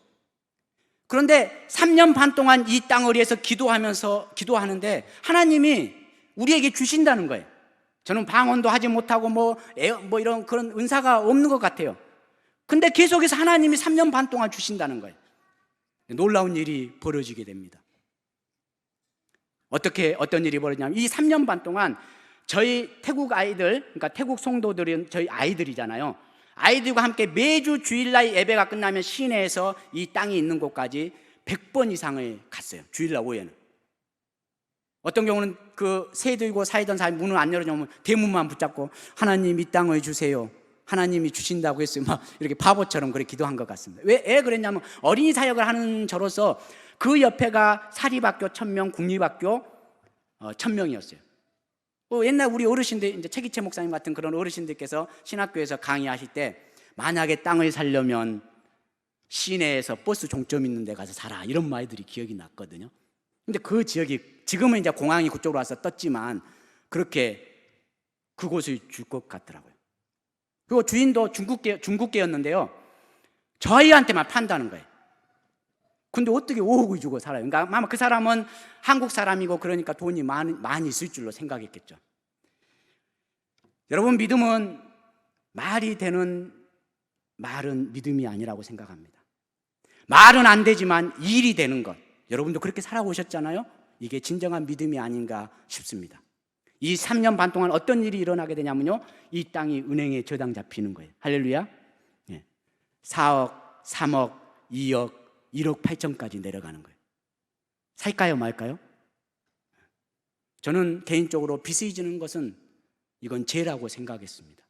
그런데 3년 반 동안 이 땅을 위해서 기도하는데 하나님이 우리에게 주신다는 거예요. 저는 방언도 하지 못하고 뭐 이런 그런 은사가 없는 것 같아요. 근데 계속해서 하나님이 3년 반 동안 주신다는 거예요. 놀라운 일이 벌어지게 됩니다. 어떤 일이 벌어지냐면 이 3년 반 동안 저희 태국 아이들, 그러니까 태국 성도들은 저희 아이들이잖아요. 아이들과 함께 매주 주일날 예배가 끝나면 시내에서 이 땅이 있는 곳까지 100번 이상을 갔어요. 주일날 오후에는. 어떤 경우는 그 새 들고 사이던 사람이 문을 안 열어주면 대문만 붙잡고 하나님 이 땅을 주세요. 하나님이 주신다고 했어요. 막 이렇게 바보처럼 그렇게 기도한 것 같습니다. 왜 그랬냐면 어린이 사역을 하는 저로서 그 옆에가 사립학교 1,000명, 국립학교 1,000명이었어요. 옛날 우리 어르신들, 이제 최기채 목사님 같은 그런 어르신들께서 신학교에서 강의하실 때 만약에 땅을 살려면 시내에서 버스 종점 있는 데 가서 살아, 이런 말들이 기억이 났거든요. 근데 그 지역이 지금은 이제 공항이 그쪽으로 와서 떴지만 그렇게 그곳을 줄 것 같더라고요. 그리고 주인도 중국계였는데요, 저희한테만 판다는 거예요. 근데 어떻게 5억을 주고 살아요? 그러니까 아마 그 사람은 한국 사람이고 그러니까 돈이 많이 있을 줄로 생각했겠죠. 여러분, 믿음은 말이 되는 말은 믿음이 아니라고 생각합니다. 말은 안 되지만 일이 되는 것, 여러분도 그렇게 살아오셨잖아요. 이게 진정한 믿음이 아닌가 싶습니다. 이 3년 반 동안 어떤 일이 일어나게 되냐면요, 이 땅이 은행에 저당 잡히는 거예요. 할렐루야. 4억, 3억, 2억, 1억 8천까지 내려가는 거예요. 살까요 말까요? 저는 개인적으로 빚이 지는 것은 이건 죄라고 생각했습니다.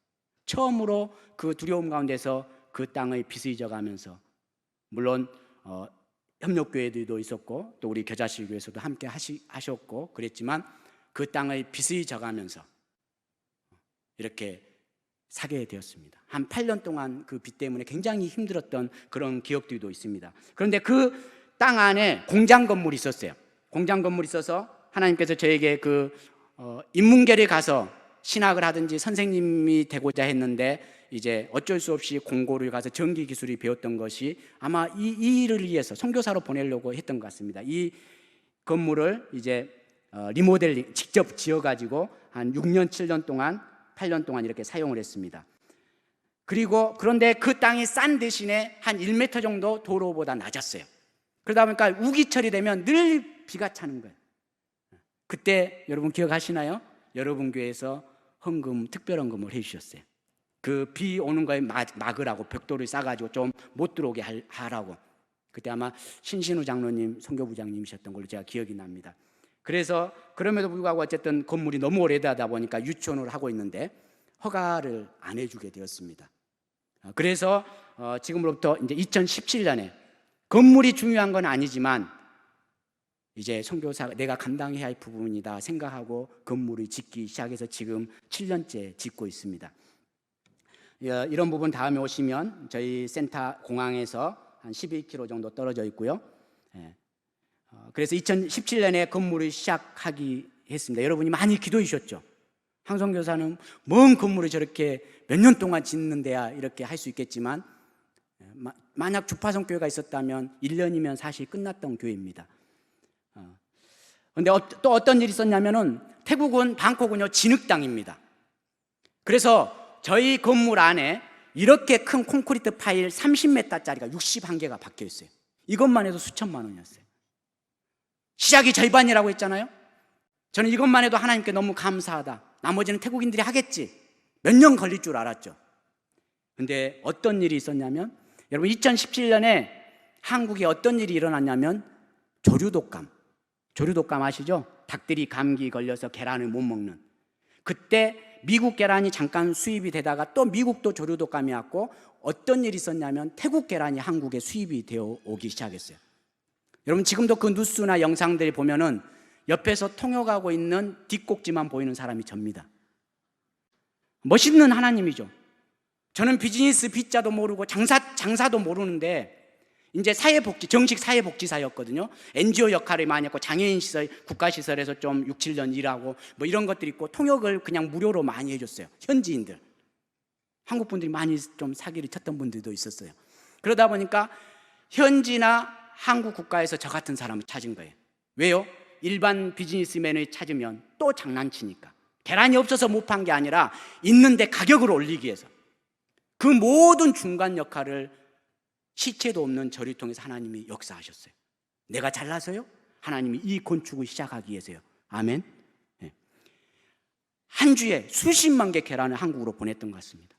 처음으로 그 두려움 가운데서 그 땅의 빚을 져가면서, 물론 협력교회들도 있었고 또 우리 겨자씨교회에서도 함께 하셨고 그랬지만 그 땅의 빚을 져가면서 이렇게 사게 되었습니다. 한 8년 동안 그 빚 때문에 굉장히 힘들었던 그런 기억들도 있습니다. 그런데 그 땅 안에 공장 건물이 있었어요. 공장 건물이 있어서 하나님께서 저에게 그 인문계를 가서 신학을 하든지 선생님이 되고자 했는데 이제 어쩔 수 없이 공고를 가서 전기 기술이 배웠던 것이 아마 이 일을 위해서 선교사로 보내려고 했던 것 같습니다. 이 건물을 이제 리모델링 직접 지어가지고 한 6년, 7년 동안 8년 동안 이렇게 사용을 했습니다. 그런데 그 땅이 싼 대신에 한 1m 정도 도로보다 낮았어요. 그러다 보니까 우기철이 되면 늘 비가 차는 거예요. 그때 여러분 기억하시나요? 여러분 교회에서 헌금, 특별헌금을 해주셨어요. 그 비 오는 거에 막으라고 벽돌을 싸가지고 좀 못 들어오게 하라고. 그때 아마 신신우 장로님, 선교부장님이셨던 걸로 제가 기억이 납니다. 그래서 그럼에도 불구하고 어쨌든 건물이 너무 오래되다 보니까 유치원을 하고 있는데 허가를 안 해주게 되었습니다. 그래서 지금으로부터 이제 2017년에 건물이 중요한 건 아니지만 이제 선교사 내가 감당해야 할 부분이다 생각하고 건물을 짓기 시작해서 지금 7년째 짓고 있습니다. 이런 부분 다음에 오시면 저희 센터 공항에서 한 11km 정도 떨어져 있고요. 그래서 2017년에 건물을 시작하기 했습니다. 여러분이 많이 기도해 주셨죠. 항성교사는 먼 건물을 저렇게 몇 년 동안 짓는데야 이렇게 할 수 있겠지만 만약 주파성 교회가 있었다면 1년이면 사실 끝났던 교회입니다. 그런데 또 어떤 일이 있었냐면은 태국은 방콕은요 진흙 땅입니다. 그래서 저희 건물 안에 이렇게 큰 콘크리트 파일 30m짜리가 61개가 박혀 있어요. 이것만 해도 수천만 원이었어요. 시작이 절반이라고 했잖아요. 저는 이것만 해도 하나님께 너무 감사하다. 나머지는 태국인들이 하겠지. 몇 년 걸릴 줄 알았죠. 근데 어떤 일이 있었냐면, 여러분 2017년에 한국에 어떤 일이 일어났냐면 조류독감 아시죠? 닭들이 감기 걸려서 계란을 못 먹는. 그때 미국 계란이 잠깐 수입이 되다가 또 미국도 조류독감이 왔고, 어떤 일이 있었냐면 태국 계란이 한국에 수입이 되어 오기 시작했어요. 여러분 지금도 그 뉴스나 영상들 보면은 옆에서 통역하고 있는 뒷꼭지만 보이는 사람이 접니다. 멋있는 하나님이죠. 저는 비즈니스 B자도 모르고 장사도 모르는데 이제 정식 사회복지사였거든요. NGO 역할을 많이 했고, 장애인 시설, 국가시설에서 좀 6, 7년 일하고 뭐 이런 것들이 있고, 통역을 그냥 무료로 많이 해줬어요. 현지인들. 한국 분들이 많이 좀 사기를 쳤던 분들도 있었어요. 그러다 보니까 현지나 한국 국가에서 저 같은 사람을 찾은 거예요. 왜요? 일반 비즈니스맨을 찾으면 또 장난치니까. 계란이 없어서 못 판 게 아니라 있는데 가격을 올리기 위해서. 그 모든 중간 역할을 시체도 없는 저를 통해서 하나님이 역사하셨어요. 내가 잘나서요? 하나님이 이 건축을 시작하기 위해서요. 아멘. 네. 한 주에 수십만 개 계란을 한국으로 보냈던 것 같습니다.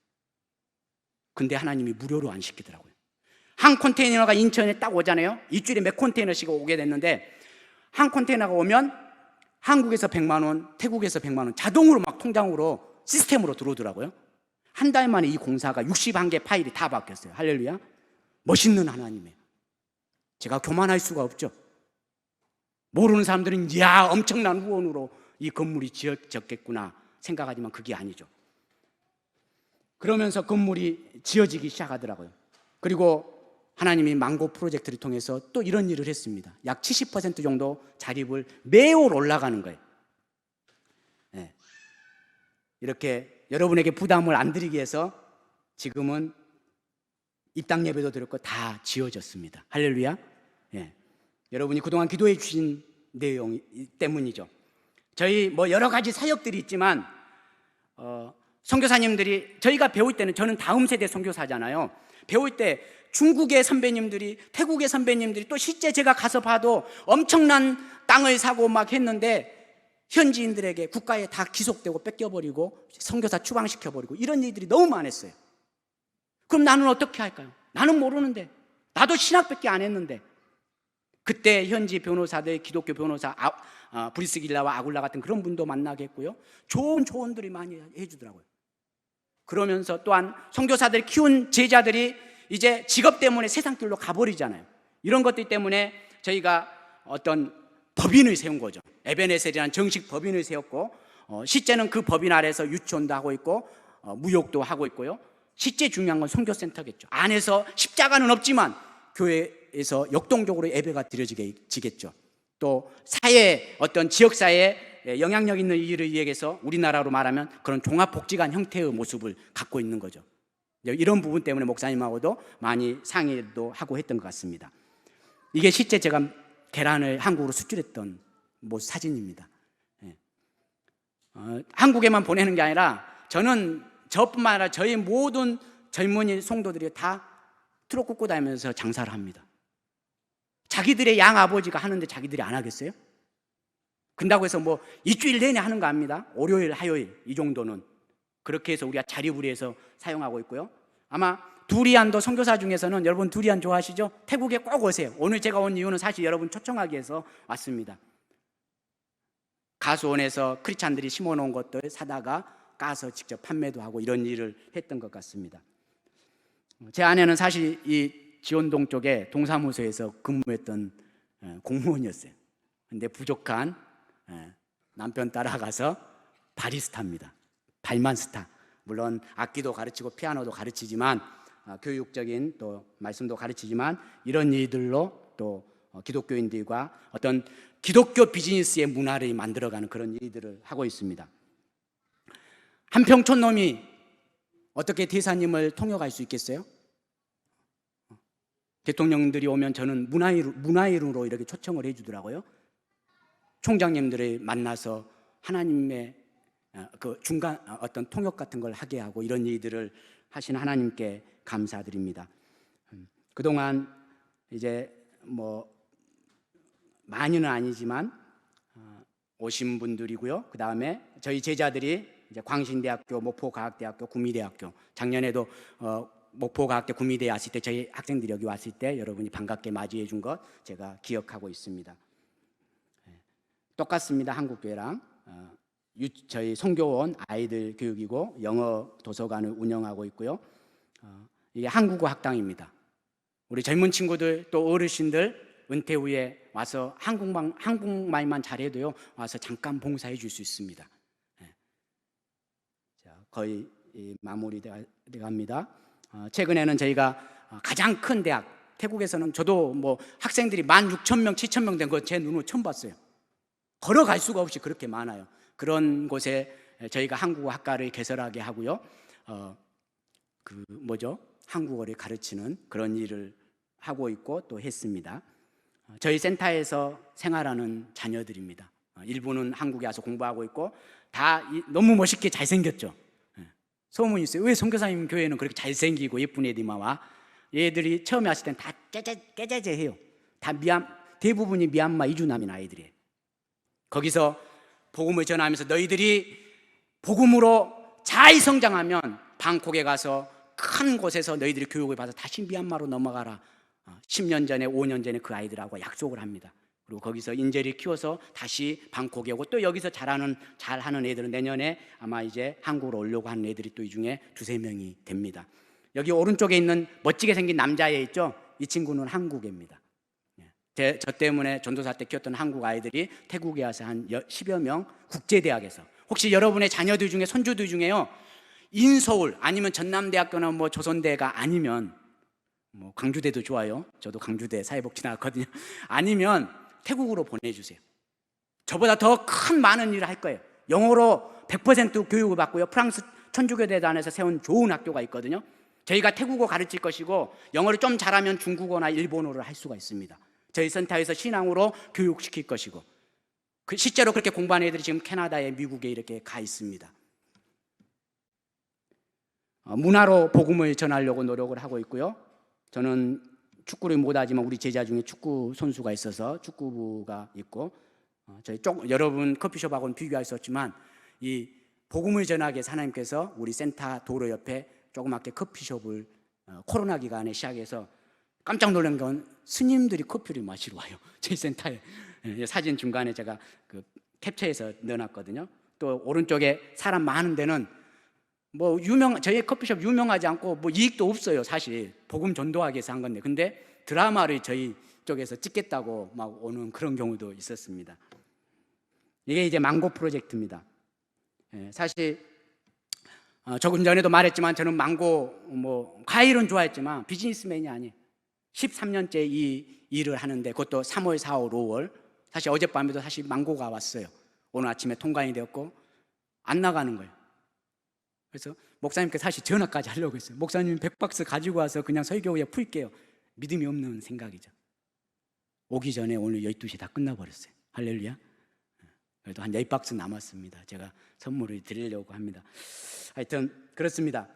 근데 하나님이 무료로 안 시키더라고요. 한 컨테이너가 인천에 딱 오잖아요. 일주일에 몇 컨테이너씩 오게 됐는데, 한 컨테이너가 오면 한국에서 100만 원, 태국에서 100만 원 자동으로 막 통장으로 시스템으로 들어오더라고요. 한 달 만에 이 공사가 61개 파일이 다 바뀌었어요. 할렐루야. 멋있는 하나님이에요. 제가 교만할 수가 없죠. 모르는 사람들은 이야 엄청난 후원으로 이 건물이 지어졌겠구나 생각하지만 그게 아니죠. 그러면서 건물이 지어지기 시작하더라고요. 그리고 하나님이 망고 프로젝트를 통해서 또 이런 일을 했습니다. 약 70% 정도 자립을 매월 올라가는 거예요. 네. 이렇게 여러분에게 부담을 안 드리기 위해서 지금은 입당 예배도 드렸고 다 지어졌습니다. 할렐루야. 예. 여러분이 그동안 기도해 주신 내용 때문이죠. 저희 뭐 여러 가지 사역들이 있지만 선교사님들이 저희가 배울 때는, 저는 다음 세대 선교사잖아요. 배울 때 중국의 선배님들이, 태국의 선배님들이, 또 실제 제가 가서 봐도 엄청난 땅을 사고 막 했는데 현지인들에게 국가에 다 기속되고 뺏겨버리고 선교사 추방시켜버리고 이런 일들이 너무 많았어요. 그럼 나는 어떻게 할까요? 나는 모르는데, 나도 신학밖에 안 했는데. 그때 현지 변호사들, 기독교 변호사 브리스길라와 아굴라 같은 그런 분도 만나게 했고요. 좋은 조언들이 많이 해주더라고요. 그러면서 또한 선교사들 키운 제자들이 이제 직업 때문에 세상길로 가버리잖아요. 이런 것들 때문에 저희가 어떤 법인을 세운 거죠. 에베네셀이라는 정식 법인을 세웠고, 실제는 그 법인 아래에서 유치원도 하고 있고 무역도 하고 있고요. 실제 중요한 건 선교센터겠죠. 안에서 십자가는 없지만 교회에서 역동적으로 예배가 드려지겠죠. 또 사회, 어떤 지역사회에 영향력 있는 일을 위해서 우리나라로 말하면 그런 종합복지관 형태의 모습을 갖고 있는 거죠. 이런 부분 때문에 목사님하고도 많이 상의도 하고 했던 것 같습니다. 이게 실제 제가 계란을 한국으로 수출했던 사진입니다. 한국에만 보내는 게 아니라 저뿐만 아니라 저희 모든 젊은이 성도들이 다 트럭 꽂고 다니면서 장사를 합니다. 자기들의 양아버지가 하는데 자기들이 안 하겠어요? 근다고 해서 일주일 내내 하는 거 아닙니다. 월요일, 화요일 이 정도는 그렇게 해서 우리가 자립을 해서 사용하고 있고요. 아마 두리안도 선교사 중에서는, 여러분 두리안 좋아하시죠? 태국에 꼭 오세요. 오늘 제가 온 이유는 사실 여러분 초청하기 위해서 왔습니다. 가수원에서 크리스찬들이 심어놓은 것들 사다가 까서 직접 판매도 하고 이런 일을 했던 것 같습니다. 제 아내는 사실 이 지원동 쪽에 동사무소에서 근무했던 공무원이었어요. 근데 부족한 남편 따라가서 바리스타입니다. 발만 스타. 물론 악기도 가르치고 피아노도 가르치지만 교육적인 또 말씀도 가르치지만 이런 일들로 또 기독교인들과 어떤 기독교 비즈니스의 문화를 만들어가는 그런 일들을 하고 있습니다. 한평촌 놈이 어떻게 대사님을 통역할 수 있겠어요? 대통령들이 오면 저는 문화인으로 이렇게 초청을 해주더라고요. 총장님들을 만나서 하나님의 그 중간 어떤 통역 같은 걸 하게 하고 이런 일들을 하신 하나님께 감사드립니다. 그동안 이제 많이는 아니지만 오신 분들이고요. 그 다음에 저희 제자들이 이제 광신대학교, 목포과학대학교, 구미대학교, 작년에도 목포과학대, 구미대에 왔을 때 저희 학생들이 여기 왔을 때 여러분이 반갑게 맞이해 준 것 제가 기억하고 있습니다. 똑같습니다. 한국교회랑 저희 선교원 아이들 교육이고 영어 도서관을 운영하고 있고요. 이게 한국어 학당입니다. 우리 젊은 친구들 또 어르신들 은퇴 후에 와서 한국말만 잘해도요 와서 잠깐 봉사해 줄 수 있습니다. 자, 거의 마무리돼 갑니다. 최근에는 저희가 가장 큰 대학, 태국에서는 저도 뭐 학생들이 16,000명, 7,000명 된 거 제 눈으로 처음 봤어요. 걸어갈 수가 없이 그렇게 많아요. 그런 곳에 저희가 한국어 학과를 개설하게 하고요. 한국어를 가르치는 그런 일을 하고 있고 또 했습니다. 저희 센터에서 생활하는 자녀들입니다. 일부는 한국에 와서 공부하고 있고 다 너무 멋있게 잘생겼죠. 소문이 있어요. 왜 선교사님 교회는 그렇게 잘생기고 예쁜 애들만 와? 얘들이 처음에 왔을 땐 다 깨재재해요. 다 대부분이 미얀마 이주남인 아이들이에요. 거기서 복음을 전하면서 너희들이 복음으로 잘 성장하면 방콕에 가서 큰 곳에서 너희들이 교육을 받아 다시 미얀마로 넘어가라. 10년 전에 5년 전에 그 아이들하고 약속을 합니다. 그리고 거기서 인재를 키워서 다시 방콕에 오고 또 여기서 잘하는 애들은 내년에 아마 이제 한국으로 오려고 하는 애들이 또 이 중에 2-3명이 됩니다. 여기 오른쪽에 있는 멋지게 생긴 남자애 있죠? 이 친구는 한국애입니다. 저 때문에 전도사 때 키웠던 한국 아이들이 태국에 와서 한 10여 명 국제대학에서 혹시 여러분의 자녀들 중에 손주들 중에요 인서울 아니면 전남대학교나 뭐 조선대가 아니면 뭐 광주대도 좋아요. 저도 광주대 사회복지 나왔거든요. 아니면 태국으로 보내주세요. 저보다 더 큰 많은 일을 할 거예요. 영어로 100% 교육을 받고요. 프랑스 천주교대단에서 세운 좋은 학교가 있거든요. 저희가 태국어 가르칠 것이고 영어를 좀 잘하면 중국어나 일본어를 할 수가 있습니다. 저희 센터에서 신앙으로 교육시킬 것이고 실제로 그렇게 공부하는 애들이 지금 캐나다에 미국에 이렇게 가 있습니다. 문화로 복음을 전하려고 노력을 하고 있고요. 저는 축구를 못하지만 우리 제자 중에 축구 선수가 있어서 축구부가 있고 저희 여러분 커피숍하고는 비교할 수 없지만 이 복음을 전하기 위해서 하나님께서 우리 센터 도로 옆에 조그맣게 커피숍을 코로나 기간에 시작해서 깜짝 놀란 건 스님들이 커피를 마시러 와요. 저희 센터에 사진 중간에 제가 캡처해서 넣어놨거든요. 또 오른쪽에 사람 많은 데는 뭐 저희 커피숍 유명하지 않고 뭐 이익도 없어요. 사실 복음 전도하기 위해서 한 건데 근데 드라마를 저희 쪽에서 찍겠다고 막 오는 그런 경우도 있었습니다. 이게 이제 망고 프로젝트입니다. 사실 조금 전에도 말했지만 저는 망고 과일은 좋아했지만 비즈니스맨이 아니에요. 13년째 이 일을 하는데 그것도 3월, 4월, 5월 사실 어젯밤에도 사실 망고가 왔어요. 오늘 아침에 통관이 되었고 안 나가는 거예요. 그래서 목사님께 사실 전화까지 하려고 했어요. 목사님 100박스 가지고 와서 그냥 설교에 풀게요. 믿음이 없는 생각이죠. 오기 전에 오늘 12시에 다 끝나버렸어요. 할렐루야. 그래도 한 10박스 남았습니다. 제가 선물을 드리려고 합니다. 하여튼 그렇습니다.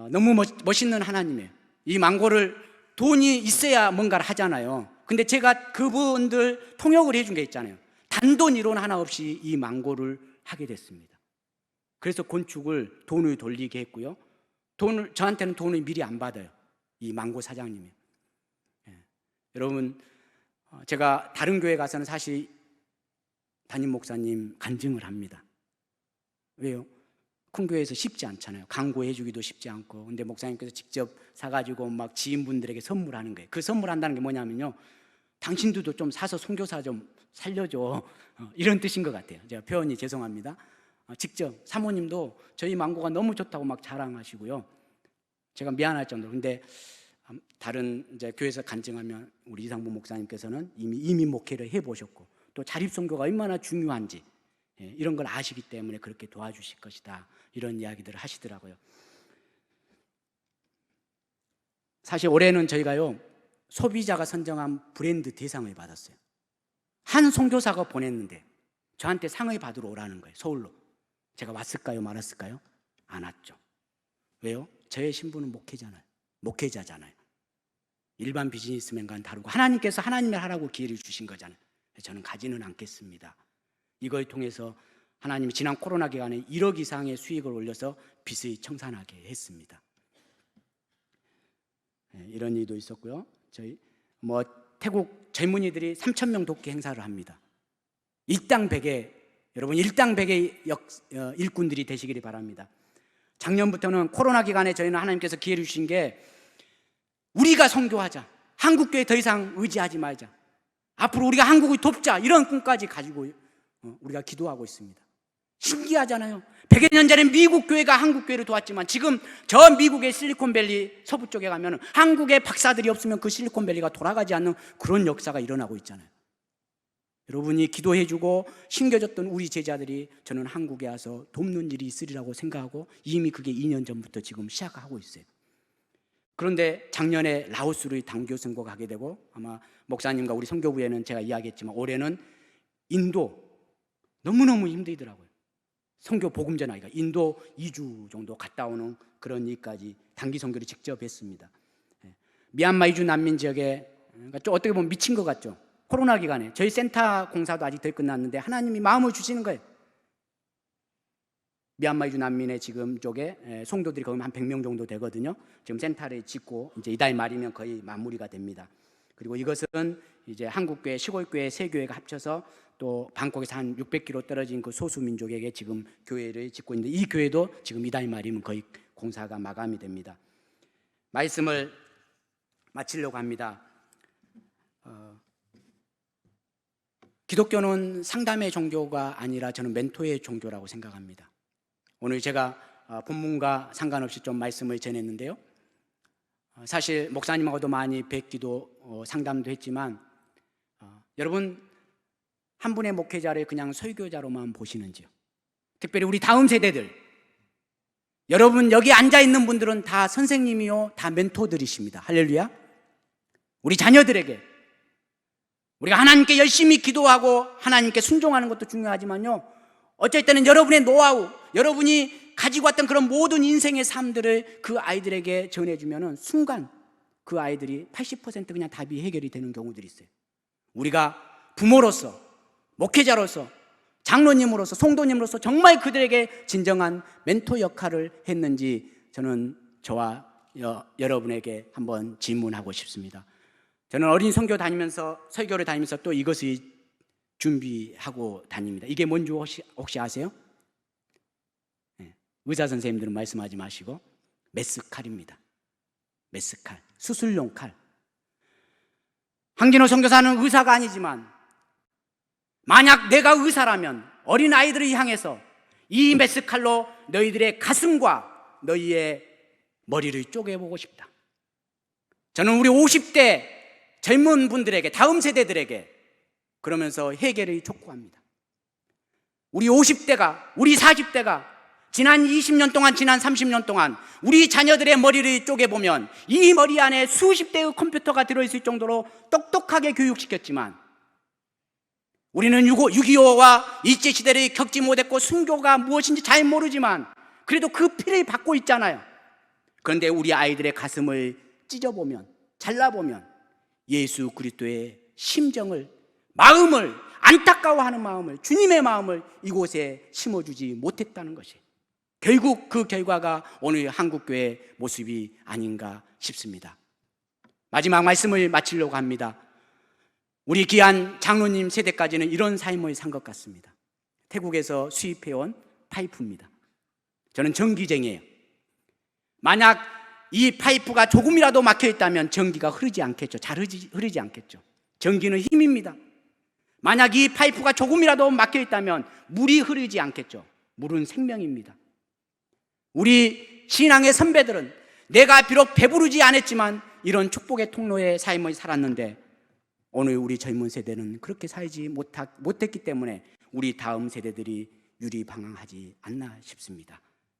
너무 멋있는 하나님이에요. 이 망고를 돈이 있어야 뭔가를 하잖아요. 근데 제가 그분들 통역을 해준 게 있잖아요. 단돈 1원 하나 없이 이 망고를 하게 됐습니다. 그래서 건축을 돈을 돌리게 했고요. 저한테는 돈을 미리 안 받아요. 이 망고 사장님이. 여러분, 제가 다른 교회 가서는 사실 담임 목사님 간증을 합니다. 왜요? 큰 교회에서 쉽지 않잖아요. 광고해주기도 쉽지 않고. 근데 목사님께서 직접 사가지고 막 지인분들에게 선물하는 거예요. 그 선물한다는 게 뭐냐면요. 당신들도 좀 사서 선교사 좀 살려줘. 이런 뜻인 것 같아요. 제가 표현이 죄송합니다. 직접 사모님도 저희 망고가 너무 좋다고 막 자랑하시고요. 제가 미안할 정도로. 근데 다른 이제 교회에서 간증하면 우리 이상부 목사님께서는 이미 이민 목회를 해보셨고 또 자립선교가 얼마나 중요한지 이런 걸 아시기 때문에 그렇게 도와주실 것이다. 이런 이야기들을 하시더라고요. 사실 올해는 저희가요 소비자가 선정한 브랜드 대상을 받았어요. 한 선교사가 보냈는데 저한테 상을 받으러 오라는 거예요. 서울로. 제가 왔을까요? 말았을까요? 안 왔죠. 왜요? 저의 신분은 목회자잖아요. 일반 비즈니스맨과는 다르고 하나님께서 하나님을 하라고 기회를 주신 거잖아요. 저는 가지는 않겠습니다. 이걸 통해서 하나님이 지난 코로나 기간에 1억 이상의 수익을 올려서 빚을 청산하게 했습니다. 이런 일도 있었고요. 저희 태국 젊은이들이 3,000명 돕기 행사를 합니다. 일당 100의 여러분 일당 100의 일꾼들이 되시기를 바랍니다. 작년부터는 코로나 기간에 저희는 하나님께서 기회를 주신 게 우리가 선교하자, 한국교회 더 이상 의지하지 말자, 앞으로 우리가 한국을 돕자, 이런 꿈까지 가지고 우리가 기도하고 있습니다. 신기하잖아요. 100여 년 전에 미국 교회가 한국 교회를 도왔지만 지금 저 미국의 실리콘밸리 서부 쪽에 가면 한국의 박사들이 없으면 그 실리콘밸리가 돌아가지 않는 그런 역사가 일어나고 있잖아요. 여러분이 기도해주고 심겨줬던 우리 제자들이 저는 한국에 와서 돕는 일이 있으리라고 생각하고 이미 그게 2년 전부터 지금 시작하고 있어요. 그런데 작년에 라오스를 당교 선거 가게 되고, 아마 목사님과 우리 선교부에는 제가 이야기했지만 올해는 인도, 너무너무 힘들더라고요. 선교 복음 전하기가 인도 2주 정도 갔다 오는 그런 일까지 단기 선교를 직접 했습니다. 미얀마 이주 난민 지역에, 그러니까 좀 어떻게 보면 미친 것 같죠. 코로나 기간에 저희 센터 공사도 아직 덜 끝났는데 하나님이 마음을 주시는 거예요. 미얀마 이주 난민의 지금 쪽에 성도들이 거의 한 100명 정도 되거든요. 지금 센터를 짓고 이제 이달 말이면 거의 마무리가 됩니다. 그리고 이것은 이제 한국교회, 시골교회 세 교회가 합쳐서 또 방콕에서 한 600km 떨어진 그 소수민족에게 지금 교회를 짓고 있는데, 이 교회도 지금 이달 말이면 거의 공사가 마감이 됩니다. 말씀을 마치려고 합니다. 기독교는 상담의 종교가 아니라 저는 멘토의 종교라고 생각합니다. 오늘 제가 본문과 상관없이 좀 말씀을 전했는데요. 사실 목사님하고도 많이 뵙기도 상담도 했지만 여러분 한 분의 목회자를 그냥 설교자로만 보시는지요? 특별히 우리 다음 세대들, 여러분 여기 앉아있는 분들은 다 선생님이요, 다 멘토들이십니다. 할렐루야. 우리 자녀들에게 우리가 하나님께 열심히 기도하고 하나님께 순종하는 것도 중요하지만요, 어쩔 때는 여러분의 노하우, 여러분이 가지고 왔던 그런 모든 인생의 삶들을 그 아이들에게 전해주면 순간 그 아이들이 80% 그냥 답이 해결이 되는 경우들이 있어요. 우리가 부모로서, 목회자로서, 장로님으로서, 성도님으로서 정말 그들에게 진정한 멘토 역할을 했는지 저는 저와 여러분에게 한번 질문하고 싶습니다. 저는 어린 선교 다니면서, 설교를 다니면서 또 이것을 준비하고 다닙니다. 이게 뭔지 혹시 아세요? 의사 선생님들은 말씀하지 마시고 메스칼입니다. 메스칼, 수술용 칼. 한진호 선교사는 의사가 아니지만 만약 내가 의사라면 어린 아이들을 향해서 이 메스칼로 너희들의 가슴과 너희의 머리를 쪼개보고 싶다. 저는 우리 50대 젊은 분들에게, 다음 세대들에게 그러면서 해결을 촉구합니다. 우리 50대가, 우리 40대가 지난 20년 동안, 지난 30년 동안 우리 자녀들의 머리를 쪼개보면 이 머리 안에 수십 대의 컴퓨터가 들어있을 정도로 똑똑하게 교육시켰지만 우리는 6.25와 일제시대를 겪지 못했고 순교가 무엇인지 잘 모르지만 그래도 그 피를 받고 있잖아요. 그런데 우리 아이들의 가슴을 찢어보면, 잘라보면 예수 그리스도의 심정을, 마음을, 안타까워하는 마음을, 주님의 마음을 이곳에 심어주지 못했다는 것이 결국 그 결과가 오늘 한국교회의 모습이 아닌가 싶습니다. 마지막 말씀을 마치려고 합니다. 우리 귀한 장로님 세대까지는 이런 삶을 산 것 같습니다. 태국에서 수입해온 파이프입니다. 저는 전기쟁이에요. 만약 이 파이프가 조금이라도 막혀있다면 전기가 흐르지 않겠죠. 잘 흐르지 않겠죠. 전기는 힘입니다. 만약 이 파이프가 조금이라도 막혀있다면 물이 흐르지 않겠죠. 물은 생명입니다. 우리 신앙의 선배들은 내가 비록 배부르지 않았지만 이런 축복의 통로의 삶을 살았는데 오늘 우리 젊은 세대는 그렇게 살지 못했기 때문에 우리 다음 세대들이 유리방황하지 않나 싶습니다.